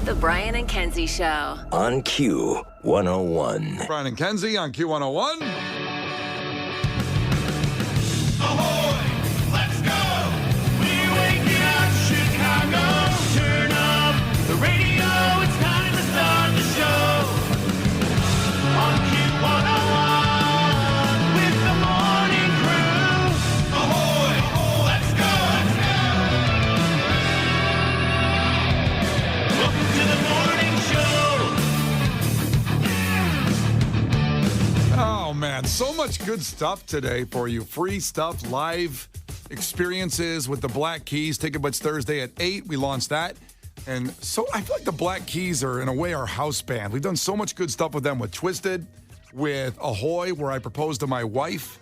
The Brian and Kenzie Show. On Q101. Brian and Kenzie on Q101. Ahoy! Let's go! We're waking up Chicago. Turn up the radio. It's time to start the show. On Q101 with the morning crew. Ahoy! Let's go! Welcome to the morning show. Oh, man. So much good stuff today for you. Free stuff, live experiences with the Black Keys. Ticket Butts Thursday at 8. We launched that. And so I feel like the Black Keys are, in a way, our house band. We've done so much good stuff with them, with Twisted, with Ahoy, where I proposed to my wife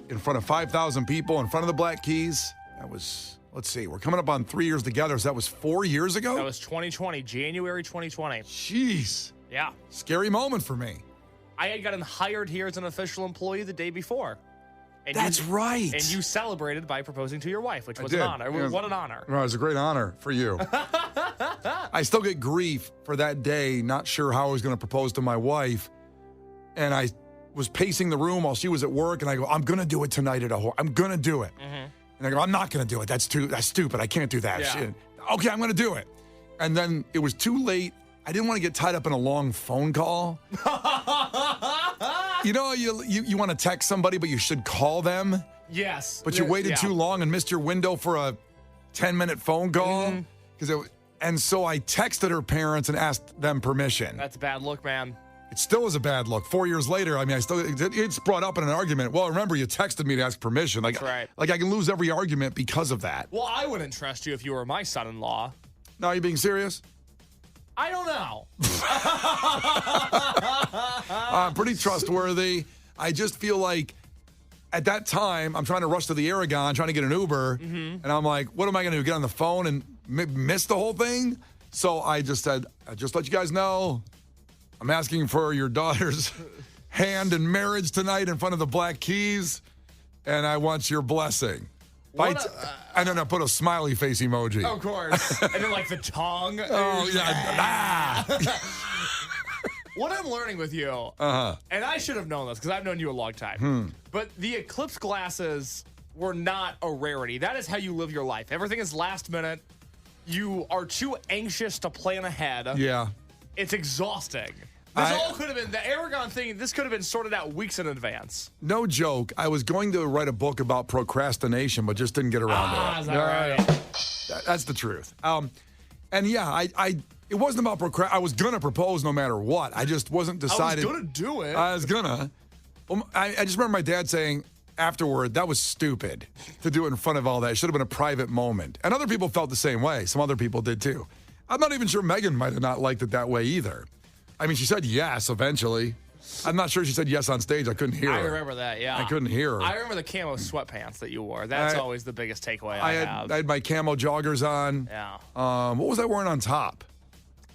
in front of 5,000 people in front of the Black Keys. That was, let's see, we're coming up on 3 years together. So that was 4 years ago? That was 2020, January 2020. Jeez. Yeah. Scary moment for me. I had gotten hired here as an official employee the day before. And That's right. And you celebrated by proposing to your wife, which was did. an honor. Yeah. What an honor. No, it was a great honor for you. I still get grief for that day, not sure how I was going to propose to my wife. And I was pacing the room while she was at work, and I go, I'm going to do it tonight at Ahoy. I'm going to do it. Mm-hmm. And I go, I'm not going to do it. That's stupid. I can't do that. Yeah. Shit. Okay, I'm going to do it. And then it was too late. I didn't want to get tied up in a long phone call. You know, you want to text somebody, but you should call them. Yes. But you waited too long and missed your window for a 10-minute phone call. And so I texted her parents and asked them permission. That's a bad look, man. It still is a bad look. 4 years later, I mean, it's brought up in an argument. Well, remember, you texted me to ask permission. Like, That's right. Like I can lose every argument because of that. Well, I wouldn't trust you if you were my son-in-law. No, are you being serious? I don't know. Pretty trustworthy. I just feel like at that time, I'm trying to rush to the Aragon, trying to get an Uber, and I'm like, what am I going to do, get on the phone and miss the whole thing? So I just said, just let you guys know, I'm asking for your daughter's hand in marriage tonight in front of the Black Keys, and I want your blessing. And then I put a smiley face emoji. Of course. And then, like, the tongue. Oh, yeah. What I'm learning with you, and I should have known this because I've known you a long time, but the eclipse glasses were not a rarity. That is how you live your life. Everything is last minute. You are too anxious to plan ahead. Yeah. It's exhausting. This all could have been, the Aragon thing, this could have been sorted out weeks in advance. No joke. I was going to write a book about procrastination, but just didn't get around to it. Is that right? That's the truth. And yeah, it wasn't about procrastination. I was going to propose no matter what. I just wasn't decided. I was going to do it. I was going to. Well, I just remember my dad saying afterward, that was stupid to do it in front of all that. It should have been a private moment. And other people felt the same way. Some other people did too. I'm not even sure Megan might have not liked it that way either. I mean, she said yes eventually. I'm not sure she said yes on stage. I couldn't hear her. I remember that, yeah. I couldn't hear her. I remember the camo sweatpants that you wore. That's always the biggest takeaway I have. I had my camo joggers on. Yeah. What was I wearing on top?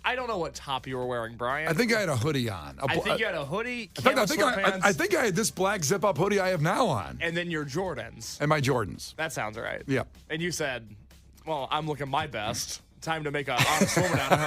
I don't know what top you were wearing, Brian. I think I had a hoodie on. I think you had a hoodie, camo sweatpants. I think I had this black zip-up hoodie I have now on. And then your Jordans. And my Jordans. That sounds right. Yeah. And you said, well, I'm looking my best. Time to make an honest woman out of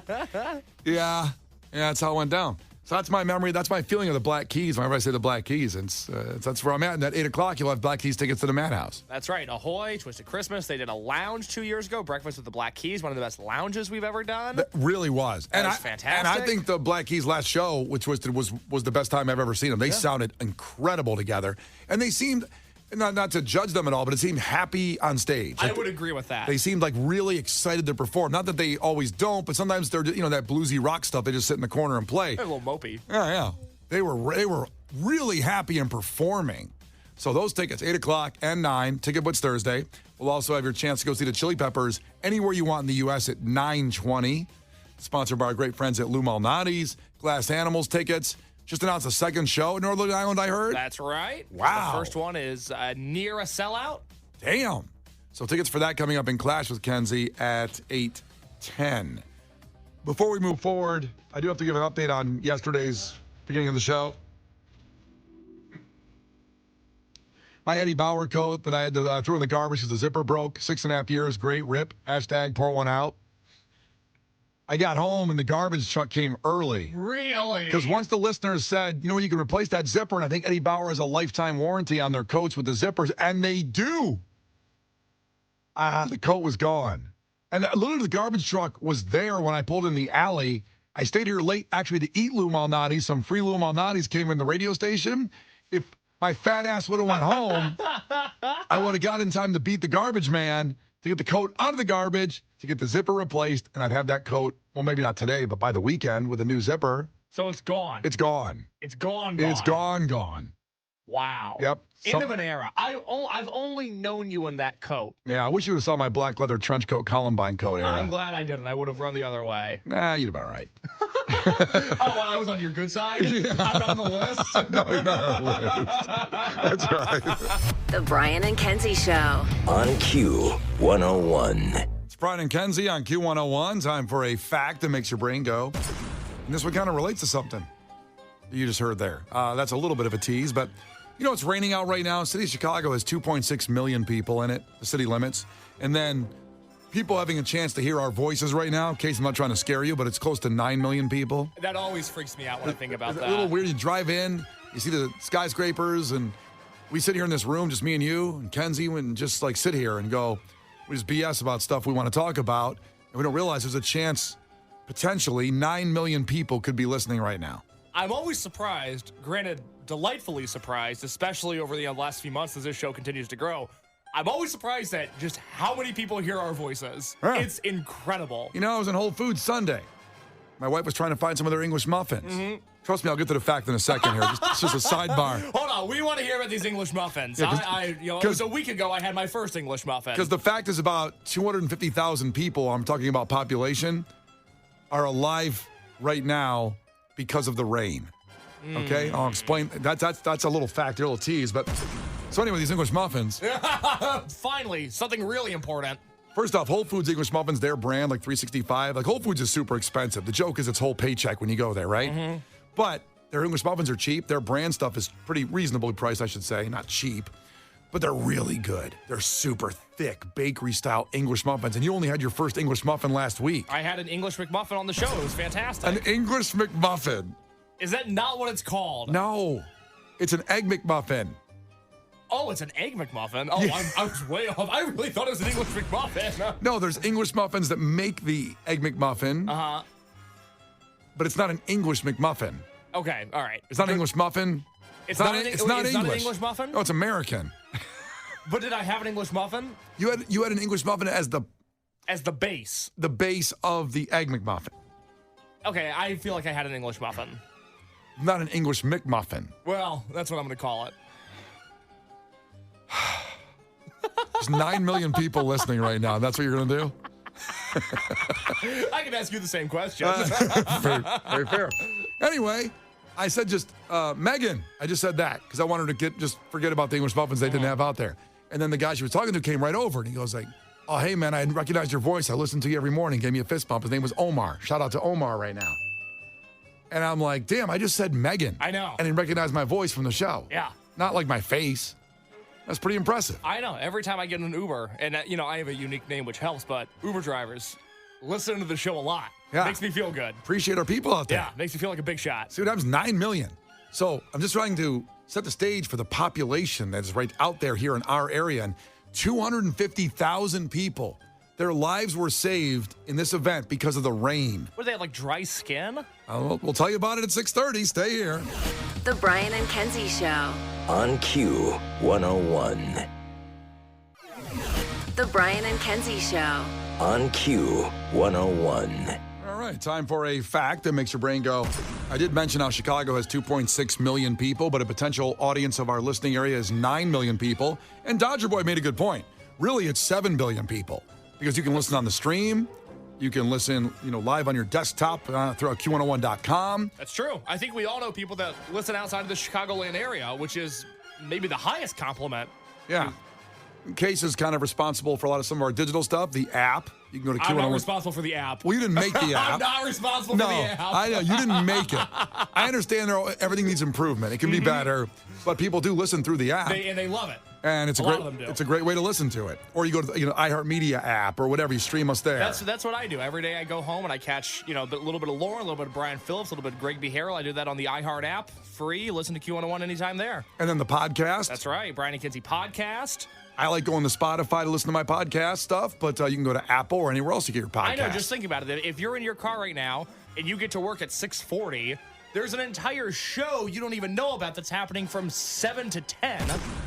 her. Yeah, that's how it went down. So that's my memory. That's my feeling of the Black Keys. Whenever I say the Black Keys, that's where I'm at. And at 8 o'clock, you'll have Black Keys tickets to the Madhouse. That's right. Ahoy, Twisted Christmas. They did a lounge 2 years ago. Breakfast with the Black Keys, one of the best lounges we've ever done. That really was. That was fantastic. And I think the Black Keys last show with Twisted was the best time I've ever seen them. They sounded incredible together. And they seemed, not to judge them at all, but it seemed happy on stage. I would agree with that. They seemed like really excited to perform. Not that they always don't, but sometimes they're, that bluesy rock stuff, they just sit in the corner and play. They're a little mopey. Yeah. They were really happy and performing. So those tickets, 8 o'clock and 9, Ticket Butts Thursday. We'll also have your chance to go see the Chili Peppers anywhere you want in the U.S. at 9:20. Sponsored by our great friends at Lou Malnati's. Glass Animals tickets. Just announced a second show at Northern Island, I heard. That's right. Wow. The first one is near a sellout. Damn. So tickets for that coming up in Clash with Kenzie at 8:10. Before we move forward, I do have to give an update on yesterday's beginning of the show. My Eddie Bauer coat that I had to throw in the garbage because the zipper broke. 6.5 years, great rip. Hashtag pour one out. I got home and the garbage truck came early. Really? Because once the listeners said, you can replace that zipper, and I think Eddie Bauer has a lifetime warranty on their coats with the zippers, and they do. The coat was gone. And literally the garbage truck was there when I pulled in the alley. I stayed here late, actually, to eat Lou Malnati's. Some free Lou Malnati's came in the radio station. If my fat ass would have went home, I would have got in time to beat the garbage man to get the coat out of the garbage, to get the zipper replaced, and I'd have that coat, well, maybe not today, but by the weekend with a new zipper. So it's gone. It's gone. It's gone. It's gone. Wow. Yep. End of an era. I've only known you in that coat. Yeah, I wish you would have saw my black leather trench coat, Columbine coat era. I'm glad I didn't. I would have run the other way. Nah, you'd have been all right. Oh, well, I was on your good side? Yeah. I'm on the list? No, you're not on the list. That's right. The Brian and Kenzie Show. On Q 101. It's Brian and Kenzie on Q101. Time for a fact that makes your brain go. And this one kind of relates to something you just heard there. That's a little bit of a tease, but it's raining out right now. City of Chicago has 2.6 million people in it, the city limits. And then people having a chance to hear our voices right now, in case I'm not trying to scare you, but it's close to 9 million people. That always freaks me out when I think about that. It's a little weird. You drive in, you see the skyscrapers, and we sit here in this room, just me and you and Kenzie, and just like sit here and go, we just BS about stuff we want to talk about. And we don't realize there's a chance, potentially, 9 million people could be listening right now. I'm always surprised, granted, delightfully surprised, especially over the last few months as this show continues to grow. I'm always surprised at just how many people hear our voices. Yeah. It's incredible. I was in Whole Foods Sunday. My wife was trying to find some of their English muffins. Mm-hmm. Trust me, I'll get to the fact in a second here. It's just a sidebar. Hold on, we want to hear about these English muffins. Yeah, it was a week ago I had my first English muffin. Because the fact is about 250,000 people, I'm talking about population, are alive right now because of the rain. Okay, I'll explain. That's a little fact, a little tease. But so anyway, these English muffins. Finally, something really important. First off, Whole Foods English muffins, their brand, like $3.65. Like Whole Foods is super expensive. The joke is it's whole paycheck when you go there, right? Mm-hmm. But their English muffins are cheap. Their brand stuff is pretty reasonably priced, I should say. Not cheap, but they're really good. They're super thick, bakery-style English muffins. And you only had your first English muffin last week. I had an English McMuffin on the show. It was fantastic. An English McMuffin. Is that not what it's called? No, it's an Egg McMuffin. Oh, it's an Egg McMuffin? Oh, yeah. I was way off. I really thought it was an English McMuffin. No, there's English muffins that make the Egg McMuffin. Uh-huh. But it's not an English McMuffin. Okay, all right. It's not an English muffin. It's not English. Not an English muffin? No, it's American. But did I have an English muffin? You had an English muffin as the base. The base of the Egg McMuffin. Okay, I feel like I had an English muffin. Not an English McMuffin. Well, that's what I'm going to call it. There's 9 million people listening right now. That's what you're going to do? I can ask you the same question. Very fair. Anyway, I said just Megan. I just said that because I wanted to just forget about the English muffins they didn't have out there. And then the guy she was talking to came right over and he goes like, "Oh, hey man, I recognized your voice. I listened to you every morning." Gave me a fist bump. His name was Omar. Shout out to Omar right now. And I'm like, damn, I just said Megan. I know. And he recognized my voice from the show. Yeah. Not like my face. That's pretty impressive. I know. Every time I get in an Uber, and I have a unique name, which helps, but Uber drivers listen to the show a lot. Yeah. Makes me feel good. Appreciate our people out there. Yeah, makes me feel like a big shot. See what happens? 9 million. So I'm just trying to set the stage for the population that's right out there here in our area. And 250,000 people. Their lives were saved in this event because of the rain. What, they have like dry skin? We'll tell you about it at 6:30. Stay here. The Brian and Kenzie Show. On Q 101. The Brian and Kenzie Show. On Q 101. All right, time for a fact that makes your brain go. I did mention how Chicago has 2.6 million people, but a potential audience of our listening area is 9 million people. And Dodger Boy made a good point. Really, it's 7 billion people. Because you can listen on the stream, you can listen, live on your desktop through Q101.com. That's true. I think we all know people that listen outside of the Chicagoland area, which is maybe the highest compliment. Yeah. Case is kind of responsible for a lot of some of our digital stuff. The app, you can go to Q101. I'm not responsible for the app. Well, you didn't make the app. I'm not responsible for the app. I know. You didn't make it. I understand everything needs improvement. It can be better, but people do listen through the app. And they love it. And it's A lot of them do. it's a great way to listen to it. Or you go to the iHeartMedia app or whatever, you stream us there. That's what I do. Every day I go home and I catch, a little bit of Lauren, a little bit of Brian Phillips, a little bit of Greg B. Harrell. I do that on the iHeart app, free. Listen to Q101 anytime there. And then the podcast. That's right. Brian and Kenzie podcast. I like going to Spotify to listen to my podcast stuff, but you can go to Apple or anywhere else you get your podcast. I know. Just think about it. If you're in your car right now and you get to work at 6:40, there's an entire show you don't even know about that's happening from 7 to 10.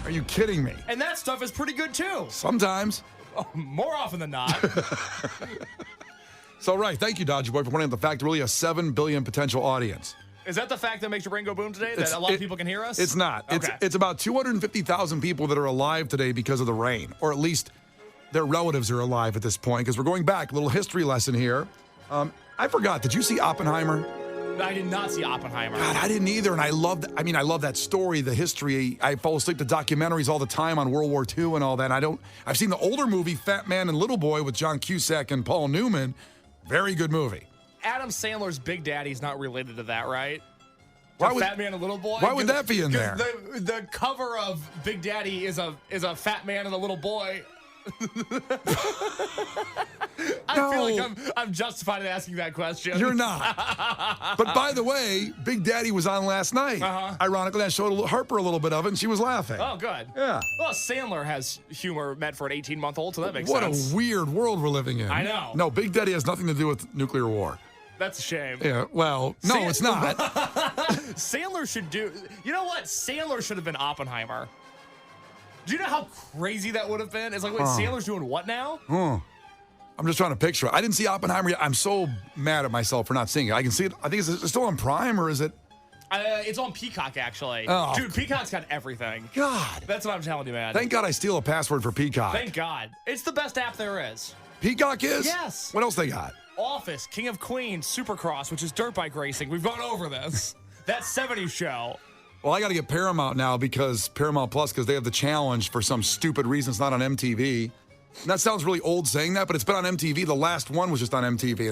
Are you kidding me? And that stuff is pretty good, too. Sometimes. More often than not. So, right. Thank you, Dodger Boy, for pointing out the fact really a 7 billion potential audience. Is that the fact that makes your brain go boom today? That a lot of people can hear us? It's not. Okay. It's about 250,000 people that are alive today because of the rain, or at least their relatives are alive at this point, because we're going back. A little history lesson here. I forgot. Did you see Oppenheimer? I did not see Oppenheimer. God, I didn't either, and I love that story, the history. I fall asleep to documentaries all the time on World War II and all that. I've seen the older movie, Fat Man and Little Boy, with John Cusack and Paul Newman. Very good movie. Adam Sandler's Big Daddy's not related to that, right? Why would Fat Man and Little Boy? Why would that be in there? The cover of Big Daddy is a fat man and a little boy. I feel like I'm justified in asking that question. You're not. But by the way, Big Daddy was on last night. Ironically, I showed Harper a little bit of it, and she was laughing. Oh, good. Yeah. Well, Sandler has humor meant for an 18-month-old, so that makes What sense. a weird world we're living in. I know. No, Big Daddy has nothing to do with nuclear war. That's a shame. Yeah, well, no, it's not. Sandler should do... You know what? Sandler should have been Oppenheimer. Do you know how crazy that would have been? It's like, wait, Sandler's doing what now? I'm just trying to picture it. I didn't see Oppenheimer yet. I'm so mad at myself for not seeing it. I can see it. I think it's still on Prime, or is it? It's on Peacock, actually. Oh. Dude, Peacock's got everything. God. That's what I'm telling you, man. Thank God I steal a password for Peacock. Thank God. It's the best app there is. Peacock is? Yes. What else they got? Office, King of Queens, Supercross, which is dirt bike racing. We've gone over this. That 70s show. Well, I got to get Paramount now because Paramount Plus, because they have the challenge for some stupid reason. It's not on MTV. And that sounds really old saying that, but it's been on MTV. The last one was just on MTV.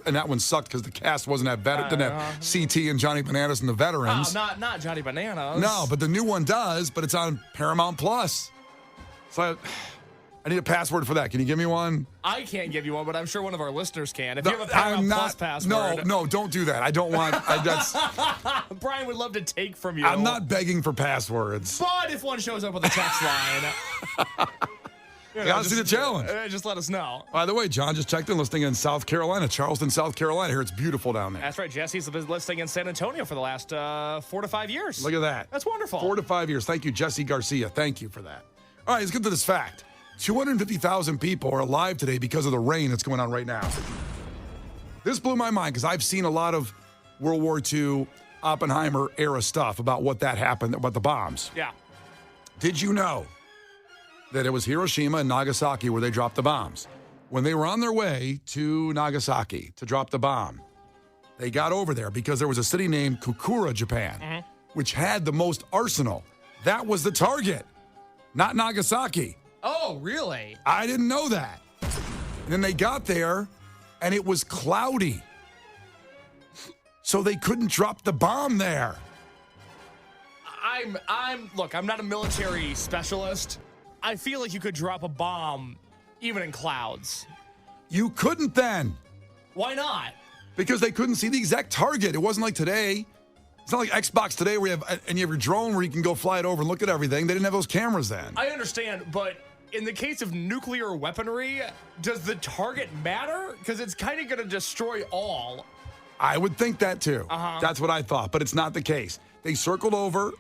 And that one sucked because the cast wasn't didn't have CT and Johnny Bananas and the veterans. Oh, not Johnny Bananas. No, but the new one does, but it's on Paramount Plus. So I need a password for that. Can you give me one? I can't give you one, but I'm sure one of our listeners can. If you have a Paramount Plus password. No, don't do that. I don't want. Brian would love to take from you. I'm not begging for passwords. But if one shows up on the text line, you gotta see the challenge. Just let us know. By the way, John just checked in, listing in South Carolina, Charleston, South Carolina. Here, it's beautiful down there. That's right. Jesse's been listing in San Antonio for the last 4 to 5 years. Look at that. That's wonderful. 4 to 5 years. Thank you, Jesse Garcia. Thank you for that. All right, let's get to this fact. 250,000 people are alive today because of the rain that's going on right now. This blew my mind because I've seen a lot of World War II, Oppenheimer era stuff about what that happened, about the bombs. Yeah. Did you know that it was Hiroshima and Nagasaki where they dropped the bombs? When they were on their way to Nagasaki to drop the bomb, they got over there because there was a city named Kokura, Japan, which had the most arsenal. That was the target, not Nagasaki. Oh, really? I didn't know that. And then they got there, and it was cloudy. So they couldn't drop the bomb there. Look, I'm not a military specialist. I feel like you could drop a bomb even in clouds. You couldn't then. Why not? Because they couldn't see the exact target. It wasn't like today. It's not like Xbox today where you have your drone where you can go fly it over and look at everything. They didn't have those cameras then. I understand, but in the case of nuclear weaponry, does the target matter? Because it's kind of going to destroy all. I would think that too. That's what I thought, but it's not the case. They circled over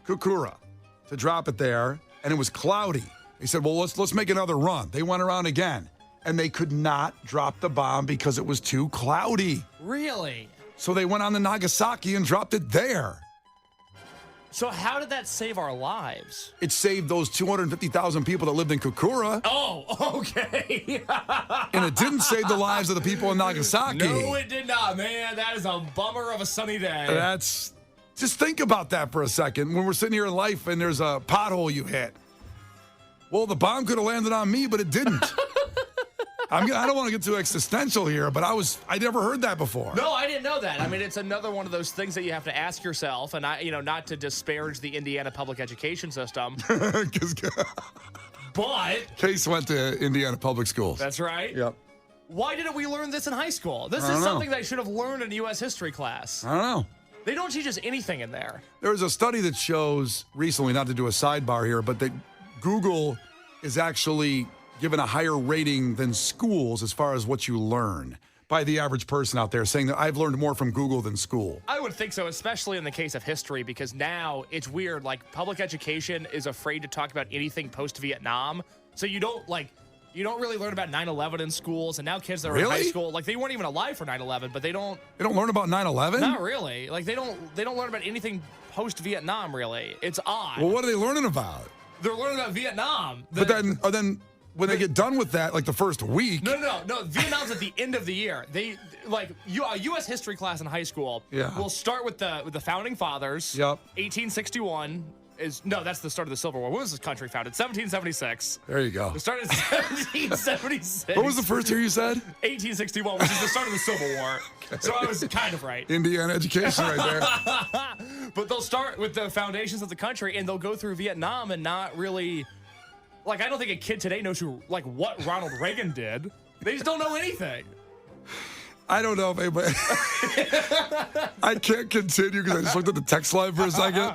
Kokura to drop it there, and it was cloudy. They said, well, let's make another run. They went around again, and they could not drop the bomb because it was too cloudy. Really? So they went on to Nagasaki and dropped it there. So how did that save our lives? It saved those 250,000 people that lived in Kokura. Oh, okay. And it didn't save the lives of the people in Nagasaki. No, it did not, man. That is a bummer of a sunny day. Just think about that for a second. When we're sitting here in life and there's a pothole you hit. Well, the bomb could have landed on me, but it didn't. I don't want to get too existential here, but I never heard that before. No, I didn't know that. I mean, it's another one of those things that you have to ask yourself, and not to disparage the Indiana public education system, 'Cause but Case went to Indiana public schools. that's right. Yep. Why didn't we learn this in high school? This is don't know. something that I should have learned in U.S. history class. I don't know. They don't teach us anything in there. There was a study that shows recently, not to do a sidebar here, but that Google is actually given a higher rating than schools as far as what you learn by the average person out there, saying that I've learned more from Google than school. I would think so, especially in the case of history, because now it's weird. Like, public education is afraid to talk about anything post-Vietnam. So you don't really learn about 9/11 in schools, and now kids that are in high Really? school, like, they weren't even alive for 9/11, but they don't. They don't learn about 9/11? Not really. Like, they don't learn about anything post-Vietnam, really. It's odd. Well, what are they learning about? They're learning about Vietnam. But then when they get done with that, like the first week. No. Vietnam's at the end of the year. They a U.S. history class in high school. Yeah. Will start with the founding fathers. Yep. 1861 that's the start of the Civil War. When was this country founded? 1776. There you go. It started in 1776. What was the first year you said? 1861, which is the start of the Civil War. So I was kind of right. Indiana education right there. But they'll start with the foundations of the country, and they'll go through Vietnam and not really. Like, I don't think a kid today knows what Ronald Reagan did. They just don't know anything. I don't know if anybody. I can't continue because I just looked at the text line for a second.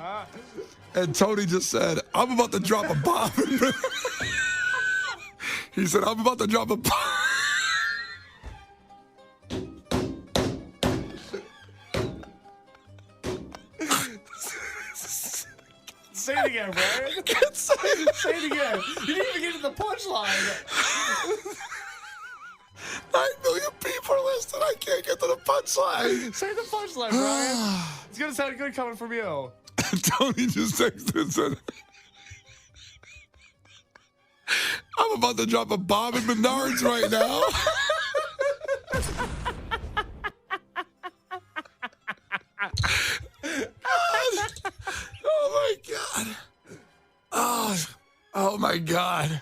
And Tony just said, I'm about to drop a bomb. He said, I'm about to drop a bomb. Say it again, Brian. I can't say it. Say it again. You didn't even get to the punchline. 9 million people are listening. I can't get to the punchline. Say the punchline, Brian. It's going to sound good coming from you. Tony just texted and said, I'm about to drop a bomb in Menards right now. Oh my God. Oh my God.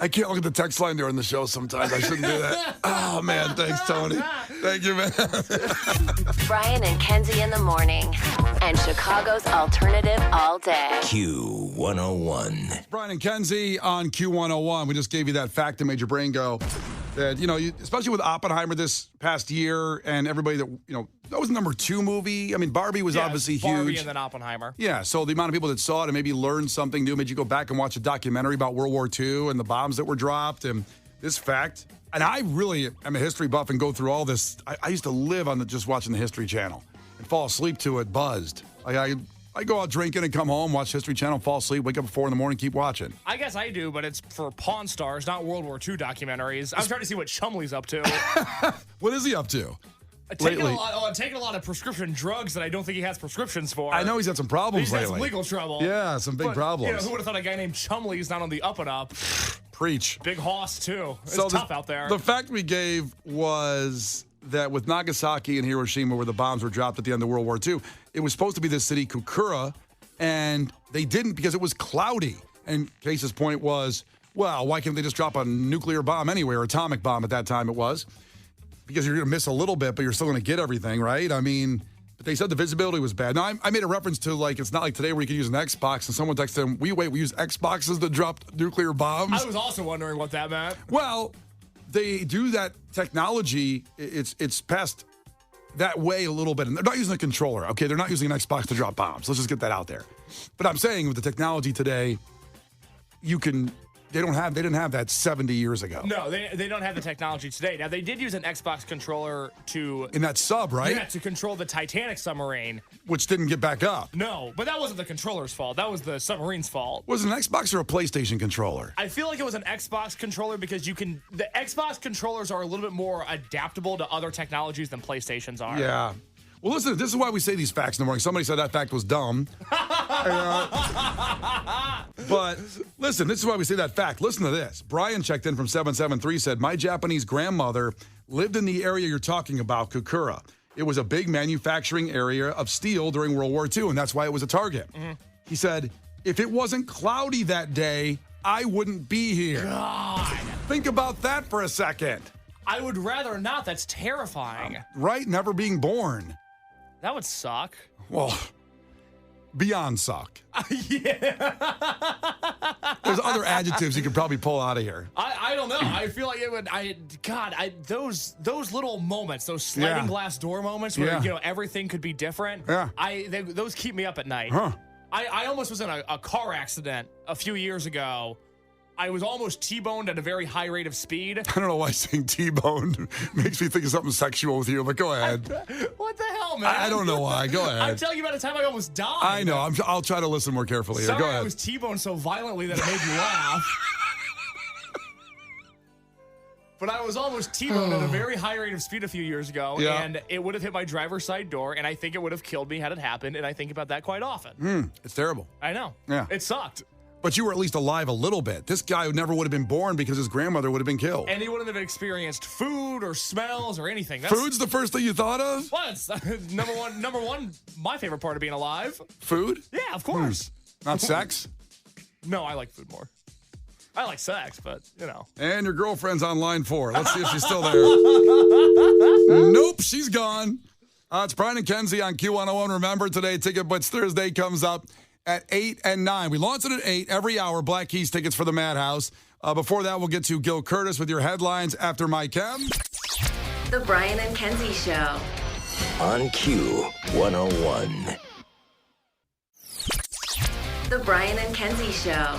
I can't look at the text line during the show sometimes. I shouldn't do that. Oh man, thanks, Tony. Thank you, man. Brian and Kenzie in the morning. And Chicago's alternative all day. Q101. Brian and Kenzie on Q101. We just gave you that fact that made your brain go. That, especially with Oppenheimer this past year and everybody that was the number 2 movie. I mean, Barbie was obviously Barbie huge. and then Oppenheimer. Yeah, so the amount of people that saw it and maybe learned something new, made you go back and watch a documentary about World War II and the bombs that were dropped and this fact. And I really am a history buff and go through all this. I used to live on just watching the History Channel and fall asleep to it buzzed. Like I go out drinking and come home, watch History Channel, fall asleep, wake up at 4 in the morning, keep watching. I guess I do, but it's for Pawn Stars, not World War II documentaries. I'm trying to see what Chumley's up to. What is he up to? Taking lately? taking a lot of prescription drugs that I don't think he has prescriptions for. I know he's had some problems He's had lately. some legal trouble. Yeah, some big But, problems. who would have thought a guy named Chumley is not on the up and up? Preach. Big hoss, too. It's So tough out there. The fact we gave was that with Nagasaki and Hiroshima, where the bombs were dropped at the end of World War II, it was supposed to be the city Kokura, and they didn't because it was cloudy. And Case's point was, well, why can't they just drop a nuclear bomb anyway, or atomic bomb at that time it was? Because you're going to miss a little bit, but you're still going to get everything, right? I mean, but they said the visibility was bad. Now, I made a reference to, it's not like today where you can use an Xbox, and someone texted them, we use Xboxes to drop nuclear bombs? I was also wondering what that meant. Well, they do that technology. It's passed that way a little bit. And they're not using a controller, okay? They're not using an Xbox to drop bombs. Let's just get that out there. But I'm saying with the technology today, they didn't have that 70 years ago. No, they don't have the technology today. Now, they did use an Xbox controller to... In that sub, right? Yeah, to control the Titanic submarine. Which didn't get back up. No, but that wasn't the controller's fault. That was the submarine's fault. Was it an Xbox or a PlayStation controller? I feel like it was an Xbox controller because the Xbox controllers are a little bit more adaptable to other technologies than PlayStations are. Yeah. Well, listen, this is why we say these facts in the morning. Somebody said that fact was dumb. But listen, this is why we say that fact. Listen to this. Brian checked in from 773, said, my Japanese grandmother lived in the area you're talking about, Kokura. It was a big manufacturing area of steel during World War II, and that's why it was a target. Mm-hmm. He said, if it wasn't cloudy that day, I wouldn't be here. God. Think about that for a second. I would rather not. That's terrifying. Right? Never being born. That would suck. Well, beyond suck. Yeah. There's other adjectives you could probably pull out of here. I don't know. I feel like it would. Those little moments, those sliding glass door moments where everything could be different. Yeah. Those keep me up at night. Huh. I almost was in a car accident a few years ago. I was almost T-boned at a very high rate of speed. I don't know why saying T-boned makes me think of something sexual with you, but go ahead. What the hell, man? I don't know why. Go ahead. I'm telling you about a time I almost died. I know. I'll try to listen more carefully. Sorry, Go ahead. I was T-boned so violently that it made you laugh. But I was almost T-boned at a very high rate of speed a few years ago, and it would have hit my driver's side door, and I think it would have killed me had it happened, and I think about that quite often. It's terrible. I know. Yeah. It sucked. But you were at least alive a little bit. This guy never would have been born because his grandmother would have been killed. And he wouldn't have experienced food or smells or anything. Food's the first thing you thought of? What? Number one, my favorite part of being alive. Food? Yeah, of course. Not sex? No, I like food more. I like sex, but, And your girlfriend's on line 4. Let's see if she's still there. Nope, she's gone. It's Brian and Kenzie on Q101. Remember, today, Ticket Blitz Thursday comes up at 8 and 9. We launch it at 8 every hour. Black Keys tickets for the Madhouse. Before that, we'll get to Gil Curtis with your headlines after my Chem. The Brian and Kenzie Show. On Q101. The Brian and Kenzie Show.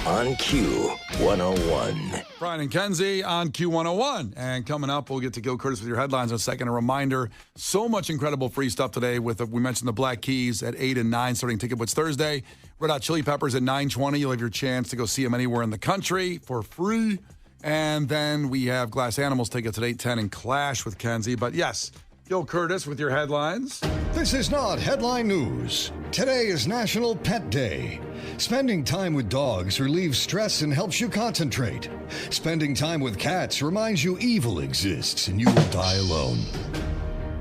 On Q101. Brian and Kenzie on Q101. And coming up, we'll get to Gil Curtis with your headlines in a second. A reminder, so much incredible free stuff today with, we mentioned the Black Keys at 8 and 9, starting Ticket Blitz Thursday. Red Hot Chili Peppers at 9:20. You'll have your chance to go see them anywhere in the country for free. And then we have Glass Animals tickets at 8:10 and Clash with Kenzie. But yes, Gil Curtis with your headlines. This is not headline news. Today is National Pet Day. Spending time with dogs relieves stress and helps you concentrate. Spending time with cats reminds you evil exists and you will die alone.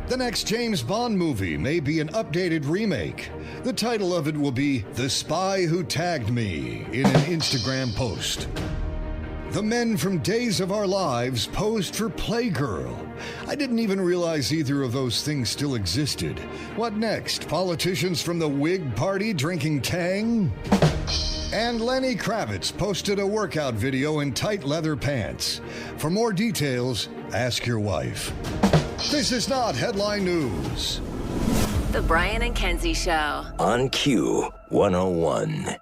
The next James Bond movie may be an updated remake. The title of it will be The Spy Who Tagged Me in an Instagram post. The men from Days of Our Lives posed for Playgirl. I didn't even realize either of those things still existed. What next? Politicians from the Whig Party drinking Tang? And Lenny Kravitz posted a workout video in tight leather pants. For more details, ask your wife. This is not headline news. The Brian and Kenzie Show. On Q101.